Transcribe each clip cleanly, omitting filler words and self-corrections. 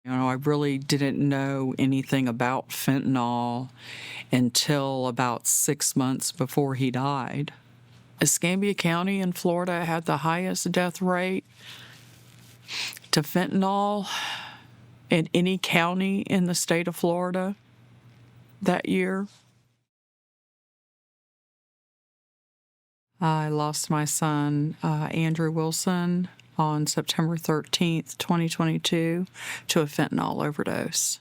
I really didn't know anything about fentanyl until about 6 months before he died. Escambia County in Florida had the highest death rate to fentanyl in any county in the state of Florida that year. I lost my son, Andrew Wilson, on September 13th, 2022, to a fentanyl overdose.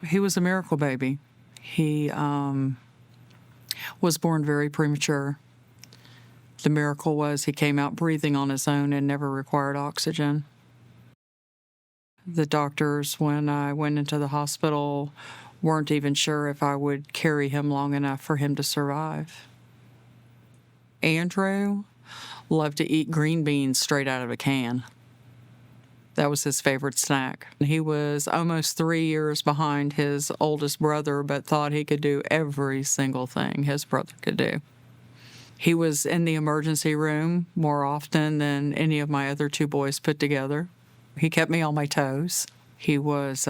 He was a miracle baby. He was born very premature. The miracle was he came out breathing on his own and never required oxygen. The doctors, when I went into the hospital, weren't even sure if I would carry him long enough for him to survive. Andrew loved to eat green beans straight out of a can. That was his favorite snack. He was almost 3 years behind his oldest brother, but thought he could do every single thing his brother could do. He was in the emergency room more often than any of my other two boys put together. He kept me on my toes. He was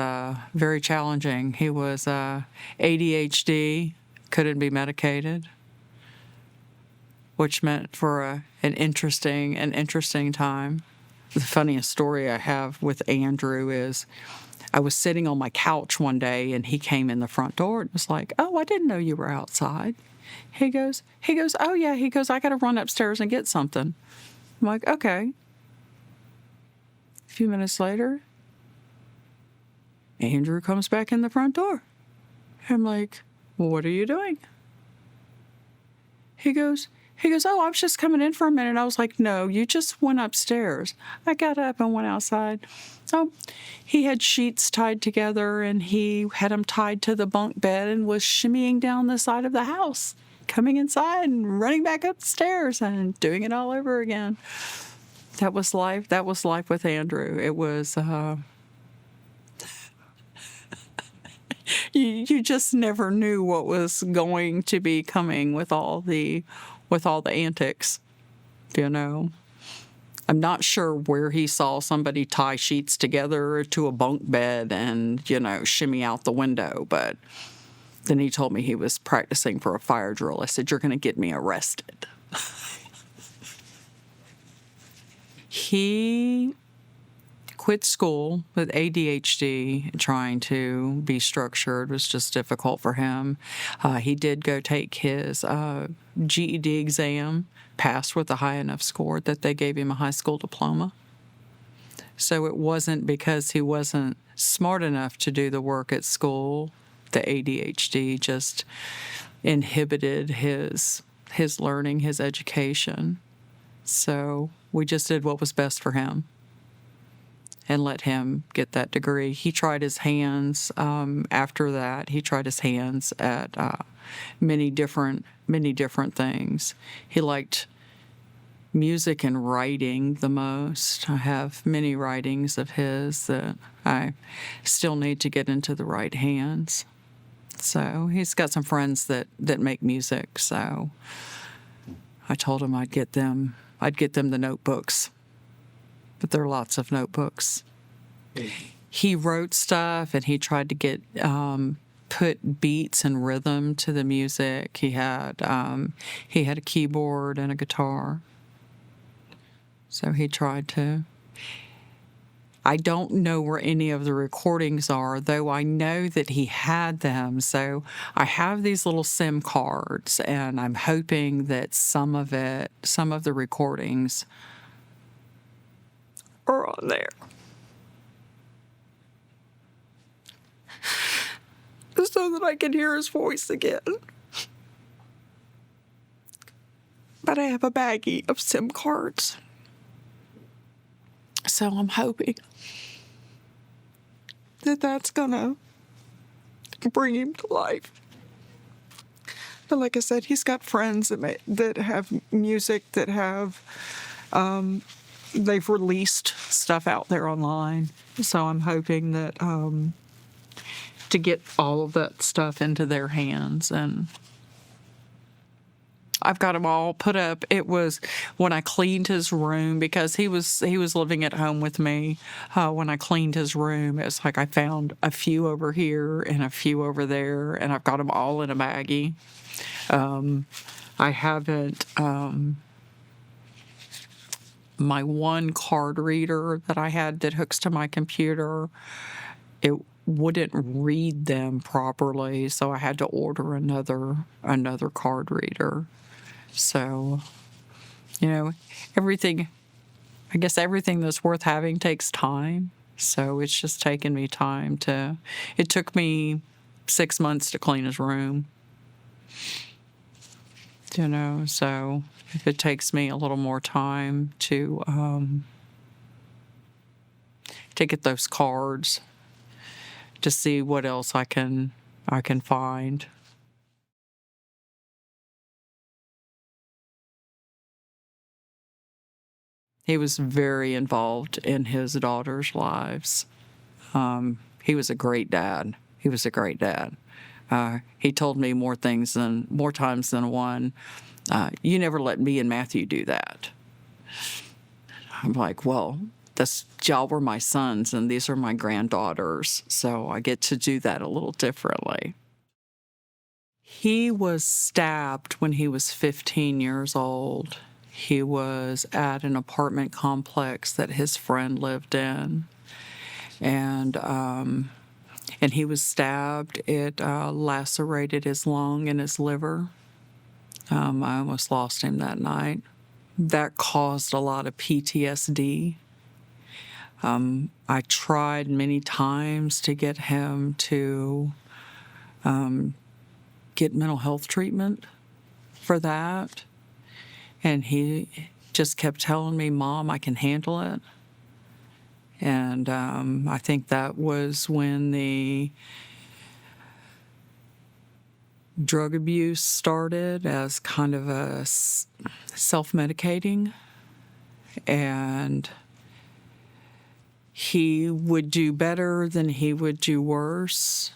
very challenging. He was ADHD, couldn't be medicated, which meant for an interesting time. The funniest story I have with Andrew is I was sitting on my couch one day and he came in the front door and was like, "Oh, I didn't know you were outside." He goes, "Oh yeah." He goes, "I got to run upstairs and get something." I'm like, "Okay." A few minutes later, Andrew comes back in the front door. I'm like, "Well, what are you doing?" He goes, "Oh, I was just coming in for a minute." I was like, "No, you just went upstairs." I got up and went outside. So he had sheets tied together and he had them tied to the bunk bed and was shimmying down the side of the house, coming inside and running back up the stairs and doing it all over again. That was life. That was life with Andrew. It was, you just never knew what was going to be coming with all the antics, you know. I'm not sure where he saw somebody tie sheets together to a bunk bed and, shimmy out the window, but then he told me he was practicing for a fire drill. I said, "You're going to get me arrested." He quit school with ADHD, trying to be structured was just difficult for him. He did go take his GED exam, passed with a high enough score that they gave him a high school diploma. So it wasn't because he wasn't smart enough to do the work at school. The ADHD just inhibited his learning, his education. So we just did what was best for him and let him get that degree. He tried his hands after that. He tried his hands at many different things. He liked music and writing the most. I have many writings of his that I still need to get into the right hands. So he's got some friends that make music. So I told him I'd get them the notebooks. But there are lots of notebooks. He wrote stuff and he tried to get put beats and rhythm to the music. He had a keyboard and a guitar. So he tried to. I don't know where any of the recordings are, though I know that he had them. So I have these little SIM cards, and I'm hoping that some of the recordings are on there. So that I can hear his voice again. But I have a baggie of SIM cards. So I'm hoping that that's gonna bring him to life. But like I said, he's got friends that have music, that have, they've released stuff out there online. So I'm hoping that to get all of that stuff into their hands and I've got them all put up. It was when I cleaned his room because he was living at home with me. When I cleaned his room, it's like I found a few over here and a few over there, and I've got them all in a baggie. I haven't. My one card reader that I had that hooks to my computer, it wouldn't read them properly, so I had to order another card reader. So, everything, I guess everything that's worth having takes time. So it's just taken me time it took me 6 months to clean his room. So if it takes me a little more time to get those cards to see what else I can find. He was very involved in his daughters' lives. He was a great dad. He told me more times than one. You never let me and Matthew do that. I'm like, well, y'all were my sons and these are my granddaughters, so I get to do that a little differently. He was stabbed when he was 15 years old. He was at an apartment complex that his friend lived in, and he was stabbed. It lacerated his lung and his liver. I almost lost him that night. That caused a lot of PTSD. I tried many times to get him to get mental health treatment for that. And he just kept telling me, Mom, I can handle it. And I think that was when the drug abuse started as kind of a self-medicating. And he would do better than he would do worse.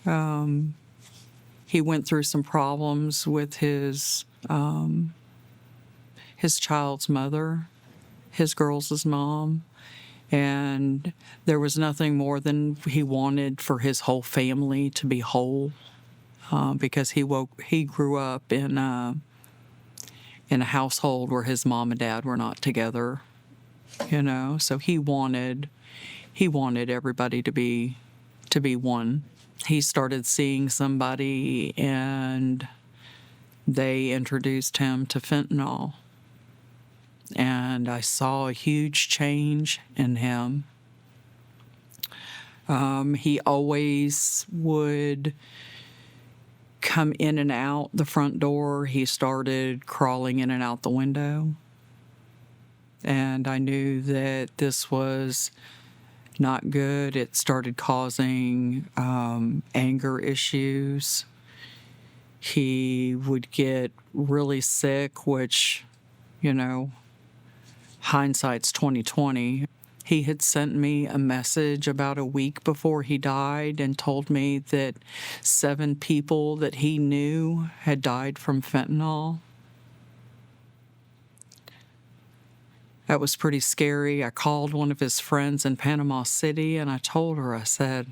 He went through some problems with his child's mother, his girls' mom, and there was nothing more than he wanted for his whole family to be whole, because he grew up in a household where his mom and dad were not together, so he wanted everybody to be one. He started seeing somebody and they introduced him to fentanyl. And I saw a huge change in him. He always would come in and out the front door. He started crawling in and out the window. And I knew that this was not good. It started causing anger issues. He would get really sick, which, hindsight's 20/20. He had sent me a message about a week before he died and told me that 7 people that he knew had died from fentanyl. That was pretty scary. I called one of his friends in Panama City and I told her, I said,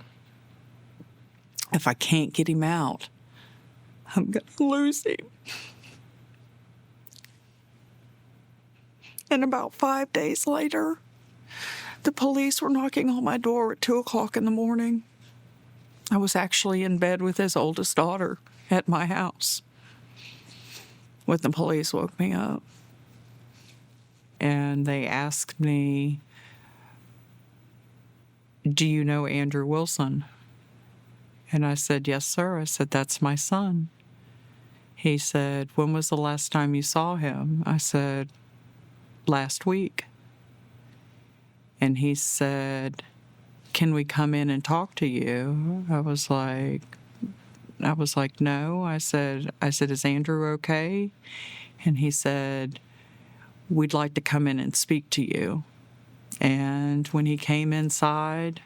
if I can't get him out, I'm going to lose him. And about 5 days later, the police were knocking on my door at 2:00 in the morning. I was actually in bed with his oldest daughter at my house when the police woke me up. And they asked me, do you know Andrew Wilson? And I said, yes, sir. I said, that's my son. He said, when was the last time you saw him? I said, last week. And he said, can we come in and talk to you? I was like, no. I said, is Andrew okay? And he said, we'd like to come in and speak to you. And when he came inside,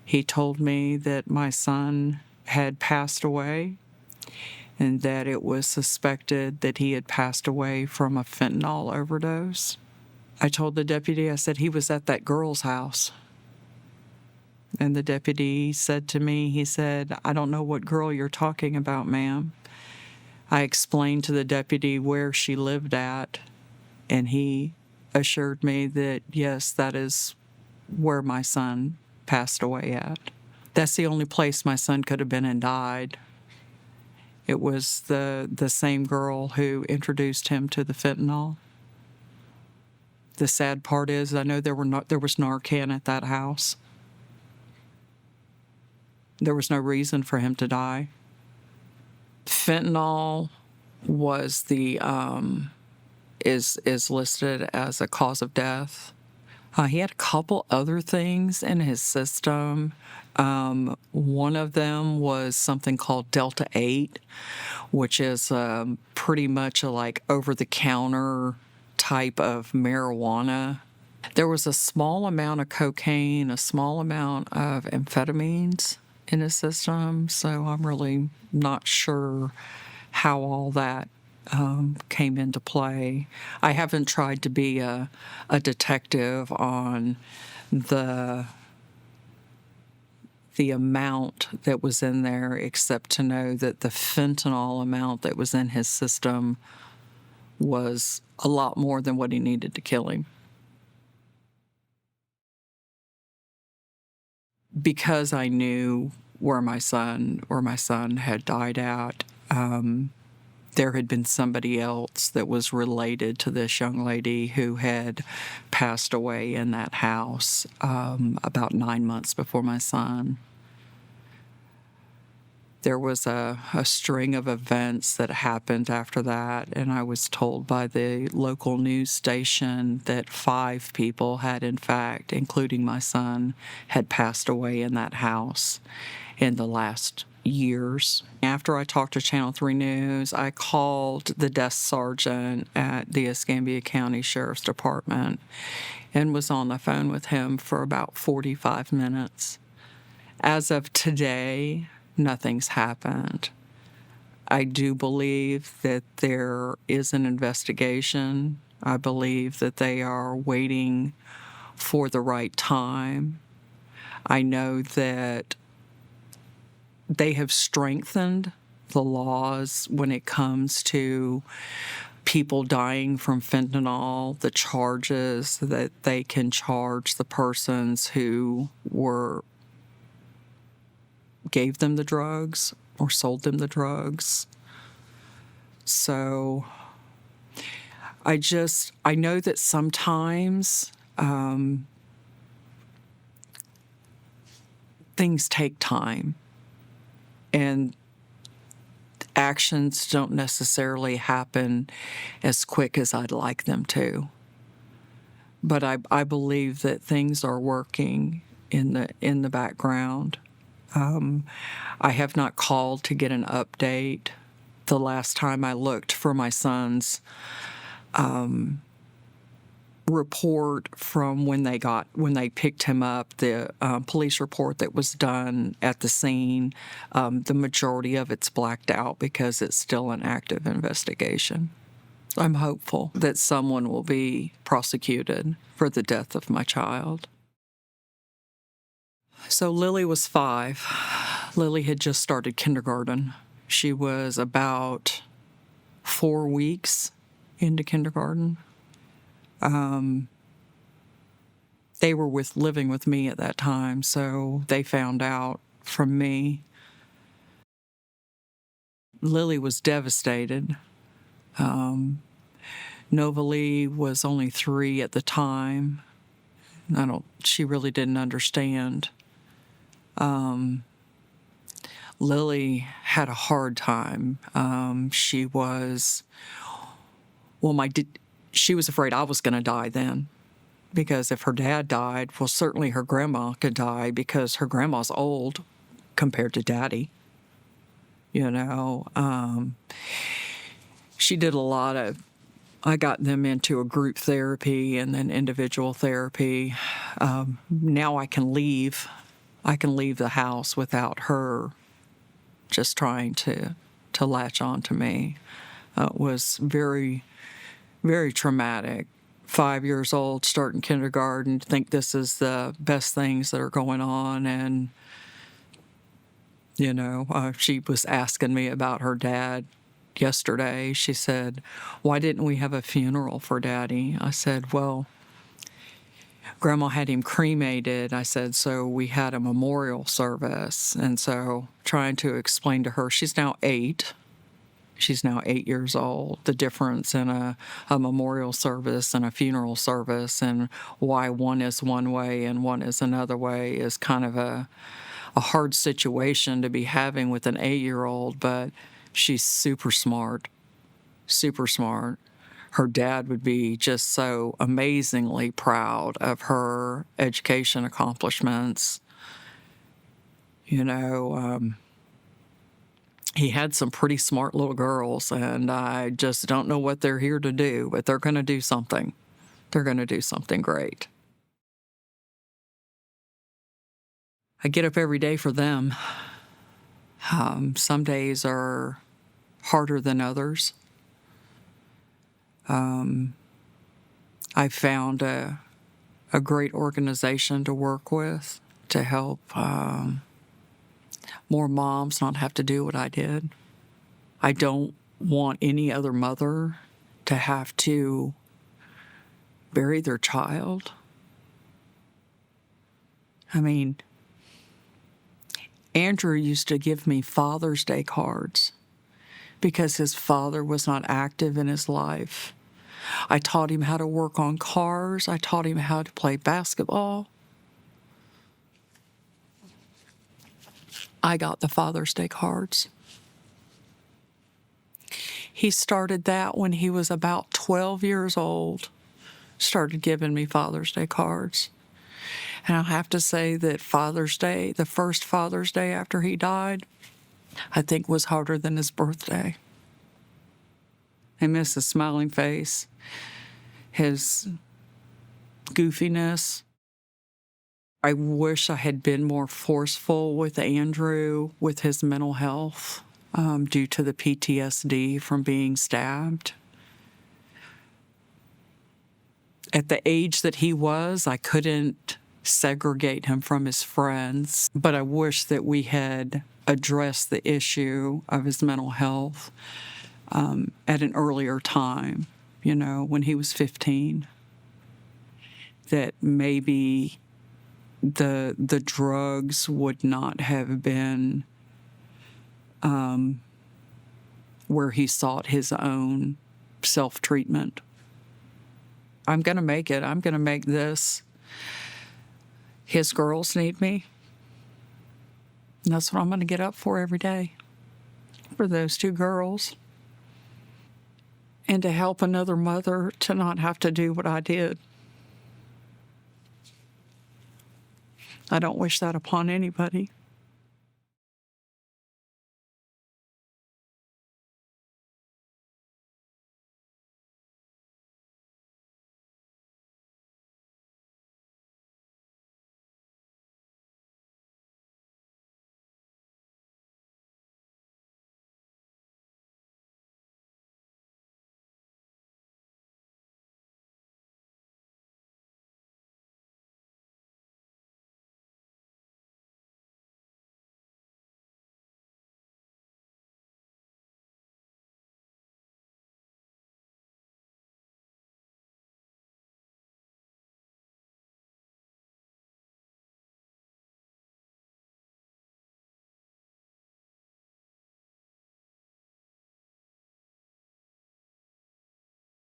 he told me that my son had passed away and that it was suspected that he had passed away from a fentanyl overdose. I told the deputy, I said, he was at that girl's house. And the deputy said to me, he said, I don't know what girl you're talking about, ma'am. I explained to the deputy where she lived at, and he assured me that, yes, that is where my son passed away at. That's the only place my son could have been and died. It was the same girl who introduced him to the fentanyl. The sad part is, I know there was Narcan at that house. There was no reason for him to die. Fentanyl was is listed as a cause of death. He had a couple other things in his system. One of them was something called Delta 8, which is pretty much a like over-the-counter type of marijuana. There was a small amount of cocaine, a small amount of amphetamines in his system, so I'm really not sure how all that came into play. I haven't tried to be a detective on the amount that was in there, except to know that the fentanyl amount that was in his system was a lot more than what he needed to kill him. Because I knew where my son had died at, there had been somebody else that was related to this young lady who had passed away in that house about 9 months before my son. There was a string of events that happened after that, and I was told by the local news station that 5 people had, in fact, including my son, had passed away in that house in the last years. After I talked to Channel 3 News, I called the desk sergeant at the Escambia County Sheriff's Department and was on the phone with him for about 45 minutes. As of today, nothing's happened. I do believe that there is an investigation. I believe that they are waiting for the right time. I know that they have strengthened the laws when it comes to people dying from fentanyl, the charges that they can charge the persons who gave them the drugs or sold them the drugs. So I know that sometimes things take time and actions don't necessarily happen as quick as I'd like them to. But I believe that things are working in the background. I have not called to get an update. The last time I looked for my son's report from when they picked him up, the police report that was done at the scene, the majority of it's blacked out because it's still an active investigation. I'm hopeful that someone will be prosecuted for the death of my child. So Lily was 5. Lily had just started kindergarten. She was about 4 weeks into kindergarten. They were living with me at that time, so they found out from me. Lily was devastated. Novalee was only 3 at the time. She really didn't understand. Lily had a hard time. She was afraid I was going to die then, because if her dad died, well, certainly her grandma could die because her grandma's old compared to Daddy. She did a lot of. I got them into a group therapy and then individual therapy. Now I can leave the house without her just trying to to latch on to me. Was very, very traumatic. 5 years old, starting kindergarten, think this is the best things that are going on. And, she was asking me about her dad yesterday. She said, "Why didn't we have a funeral for Daddy?" I said, "Well, Grandma had him cremated." I said, "So we had a memorial service." And so trying to explain to her, she's now 8. She's now 8 years old, the difference in a memorial service and a funeral service, and why one is one way and one is another way is kind of a hard situation to be having with an 8-year-old, but she's super smart, super smart. Her dad would be just so amazingly proud of her education accomplishments. He had some pretty smart little girls, and I just don't know what they're here to do, but they're going to do something. They're going to do something great. I get up every day for them. Some days are harder than others. I found a great organization to work with to help more moms not have to do what I did. I don't want any other mother to have to bury their child. I mean, Andrew used to give me Father's Day cards because his father was not active in his life. I taught him how to work on cars. I taught him how to play basketball. I got the Father's Day cards. He started that when he was about 12 years old, started giving me Father's Day cards. And I'll have to say that Father's Day, the first Father's Day after he died, I think was harder than his birthday. I miss his smiling face, his goofiness. I wish I had been more forceful with Andrew with his mental health due to the PTSD from being stabbed. At the age that he was, I couldn't segregate him from his friends, but I wish that we had addressed the issue of his mental health at an earlier time, when he was 15, that maybe the drugs would not have been where he sought his own self-treatment. I'm going to make it. I'm going to make this. His girls need me. And that's what I'm going to get up for every day, for those 2 girls. And to help another mother to not have to do what I did. I don't wish that upon anybody.